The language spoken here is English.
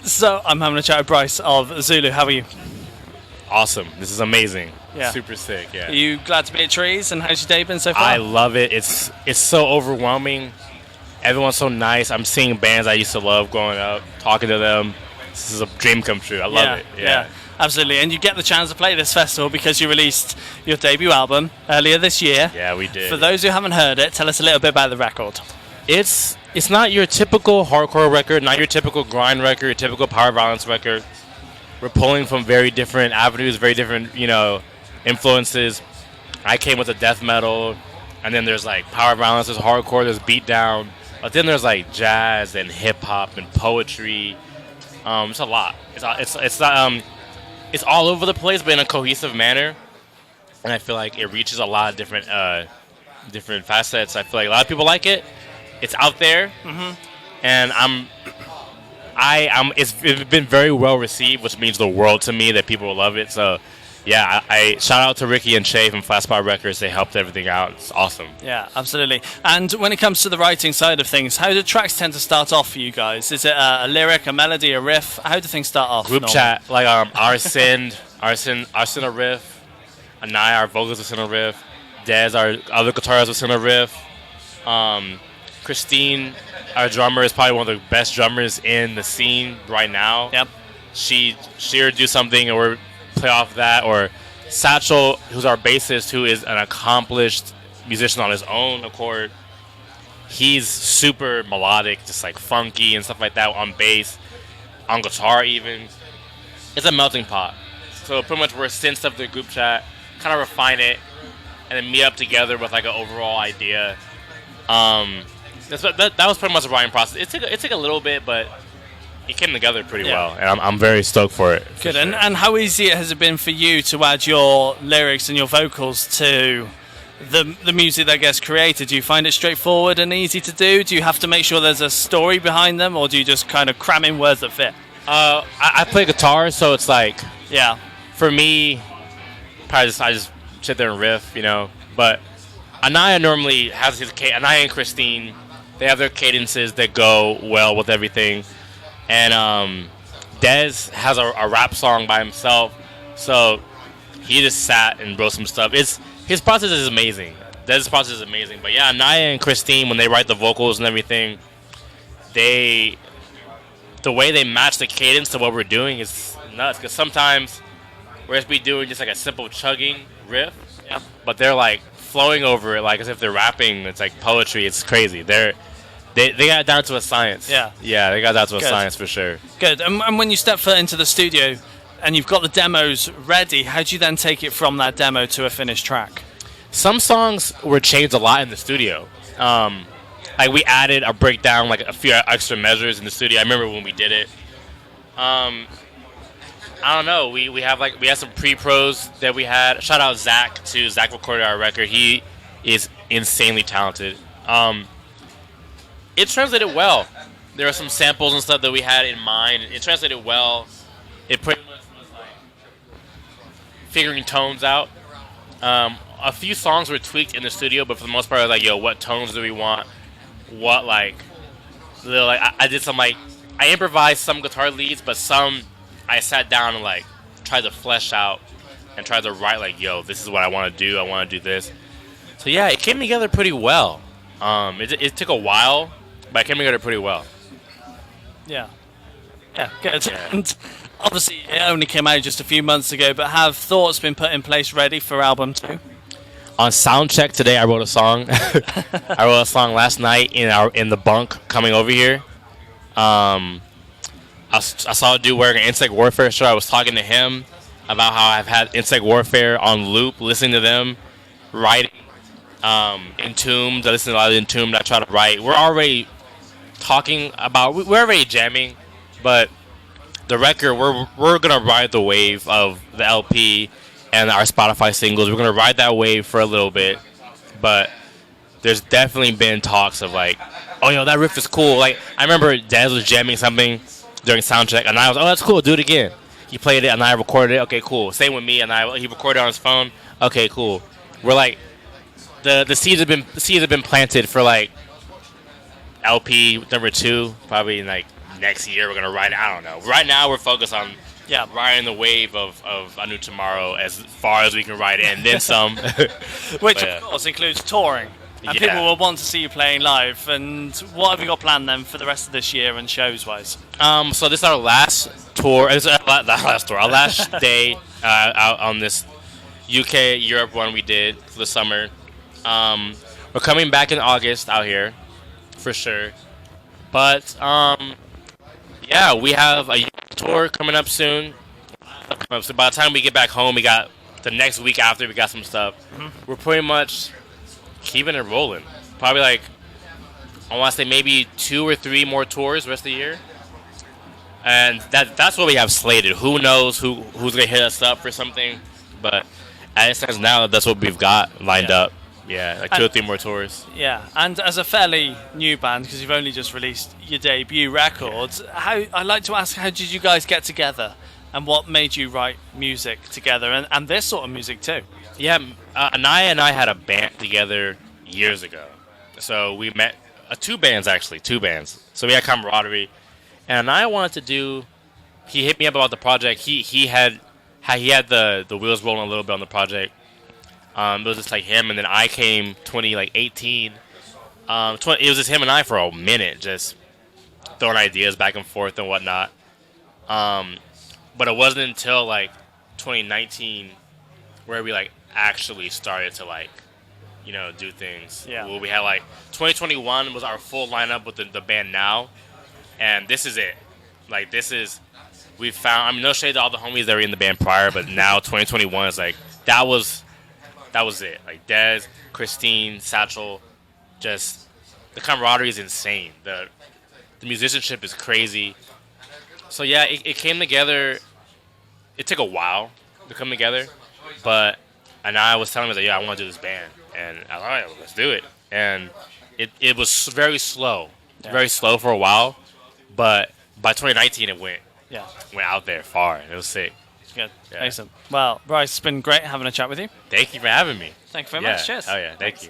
So I'm having a chat with Bryce of Zulu. How are you? Awesome. This is amazing. Yeah. Super sick. Yeah. Are you glad to be at Trees? And how's your day been so far? I love it. It's so overwhelming. Everyone's so nice. I'm seeing bands I used to love growing up, talking to them. This is a dream come true. I love it. Yeah. Absolutely. And you get the chance to play this festival because you released your debut album earlier this year. Yeah, we did. For those who haven't heard it, tell us a little bit about the record. It's not your typical hardcore record, not your typical grind record, your typical power violence record. We're pulling from very different avenues, very different, influences. I came with the death metal, and then there's like power violence, there's hardcore, there's beatdown, but then there's like jazz and hip hop and poetry. It's a lot. It's all over the place, but in a cohesive manner. And I feel like it reaches a lot of different facets. I feel like a lot of people like it. It's out there, and it's been very well received, which means the world to me that people will love it. So, yeah, I shout out to Ricky and Shay from Flat Spot Records. They helped everything out. It's awesome. Yeah, absolutely. And when it comes to the writing side of things, how do tracks tend to start off for you guys? Is it a lyric, a melody, a riff? How do things start off? Group chat, like Arsen a riff, Anaya, our vocals will send a riff, Dez, our other guitarist will send a riff. Christine, our drummer, is probably one of the best drummers in the scene right now. Yep. She'll do something and we'll play off that. Or Satchel, who's our bassist, who is an accomplished musician on his own accord. He's super melodic, just like funky and stuff like that on bass, on guitar even. It's a melting pot. So pretty much we're synths of the group chat, kind of refine it, and then meet up together with like an overall idea. That was pretty much the writing process. It took a little bit, but it came together pretty well, and I'm very stoked for it. Good. Sure. And how easy has it been for you to add your lyrics and your vocals to the music that gets created? Do you find it straightforward and easy to do? Do you have to make sure there's a story behind them, or do you just kind of cram in words that fit? I play guitar, so it's like, yeah, for me, I just sit there and riff, But Anaya normally has Anaya and Christine, they have their cadences that go well with everything. And Dez has a rap song by himself, so he just sat and wrote some stuff. His process is amazing. Dez's process is amazing. But yeah, Anaya and Christine, when they write the vocals and everything, the way they match the cadence to what we're doing is nuts. Because sometimes we're just be doing just like a simple chugging riff, but they're like flowing over it like as if they're rapping. It's like poetry. It's crazy. They got it down to a science. Yeah, they got it down to a science for sure. Good. And when you step foot into the studio and you've got the demos ready, how do you then take it from that demo to a finished track? Some songs were changed a lot in the studio. Like we added a breakdown, like a few extra measures in the studio. I remember when we did it. I don't know. We had some pre-pros that we had. Shout out Zach too. Zach recorded our record. He is insanely talented. It translated well. There were some samples and stuff that we had in mind. It translated well. It pretty much was like figuring tones out. A few songs were tweaked in the studio, but for the most part, I was like, yo, what tones do we want? What, I did some, I improvised some guitar leads, but some I sat down and, tried to flesh out and tried to write, yo, this is what I want to do. I want to do this. So, yeah, it came together pretty well. It took a while, but it came together pretty well. Yeah. Yeah, good. Yeah. And obviously, it only came out just a few months ago, but have thoughts been put in place ready for album 2? On soundcheck today, I wrote a song. I wrote a song last night in the bunk coming over here. I saw a dude wearing an Insect Warfare shirt. I was talking to him about how I've had Insect Warfare on loop, listening to them, writing Entombed. I listen to a lot of Entombed. I try to write. We're already talking about. We're already jamming, but the record, we're gonna ride the wave of the LP and our Spotify singles. We're gonna ride that wave for a little bit, but there's definitely been talks of oh, yo, that riff is cool. I remember Daz was jamming something during soundcheck, and I was, oh, that's cool, do it again. He played it, and I recorded it. Okay, cool. Same with me, and he recorded it on his phone. Okay, cool. We're the seeds have been planted for LP number 2, probably in next year we're gonna ride it. I don't know. Right now we're focused on Yeah. riding the wave of A New Tomorrow as far as we can ride it, and then some. Which, But, yeah. of course, includes touring. And Yeah. people will want to see you playing live. And what have you got planned then for the rest of this year and shows-wise? So this is our last tour. It's our last tour. Our last day out on this UK Europe run we did for the summer. We're coming back in August out here, for sure. But yeah, we have a tour coming up soon. So by the time we get back home, we got the next week after we got some stuff. We're pretty much keeping it rolling. Probably like I want to say maybe 2 or 3 more tours the rest of the year. And that's what we have slated. Who knows who's gonna hit us up for something? But as it stands now, that's what we've got lined Yeah. up. Yeah, like 2 or 3 more tours. Yeah, and as a fairly new band, because you've only just released your debut record, I'd like to ask, how did you guys get together? And what made you write music together? And this sort of music too? Yeah, Anaya and I had a band together years ago. So we met 2 bands actually, 2 bands. So we had camaraderie, and Anaya wanted to do. He hit me up about the project. He had the wheels rolling a little bit on the project. It was just like him, and then I came 2018. It was just him and I for a minute, just throwing ideas back and forth and whatnot. But it wasn't until like 2019 where we like actually started to like, do things. Yeah. Well, we had like 2021 was our full lineup with the band now, and this is it. Like we found. I mean, no shade to all the homies that were in the band prior, but now 2021 is like that was it. Like Dez, Christine, Satchel, just the camaraderie is insane. The musicianship is crazy. So yeah, it came together. It took a while to come together, but I was telling him that I want to do this band, and I was like, all right, well, let's do it. And it was very slow, very slow for a while, but by 2019 it went out there far, and it was sick. Good. Yeah. Excellent. Well, Bryce, it's been great having a chat with you. Thank you for having me. Thank you very much. Cheers. Oh yeah, thank you.